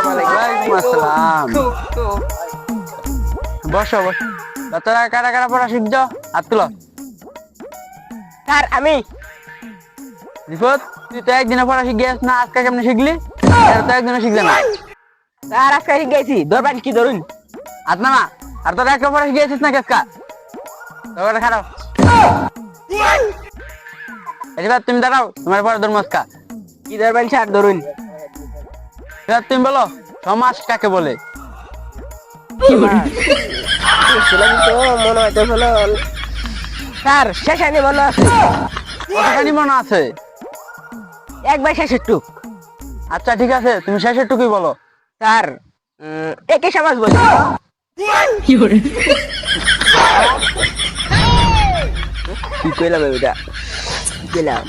ওয়ালাইকুম আসসালাম। বসো বসো। তোরা কারা কারা পড়া শিখছ? হাত তুলো। স্যার আমি। রিপোর্ট, তুই তো একদিনে পড়া শিখিস না, আজকে কেমনে শিখলি? এরা তো একদিনে শিখবে না। স্যার আজকে শিখেছি, ধরবেন কি ধরুন? হাত নামা। আর তোরা একটা পড়া শিখিয়েছিস না কেসকা? তোর খারাপ। এবার তুমি দাঁড়াও, তোমার পরে ধর্ম আজকা। কি ধরবেন স্যার ধরুন? এবার তুমি বলো সমাজ কাকে বলে? মনে হয়তো হলো স্যার শেষানি মনে আছে। কতখানি মনে আছে? একবার শেষের টুক। আচ্ছা ঠিক আছে, তুমি শেষের টুকুই বলো। স্যার একে সমাজ বলি। কি কইলাম এটা? কি কইলাম?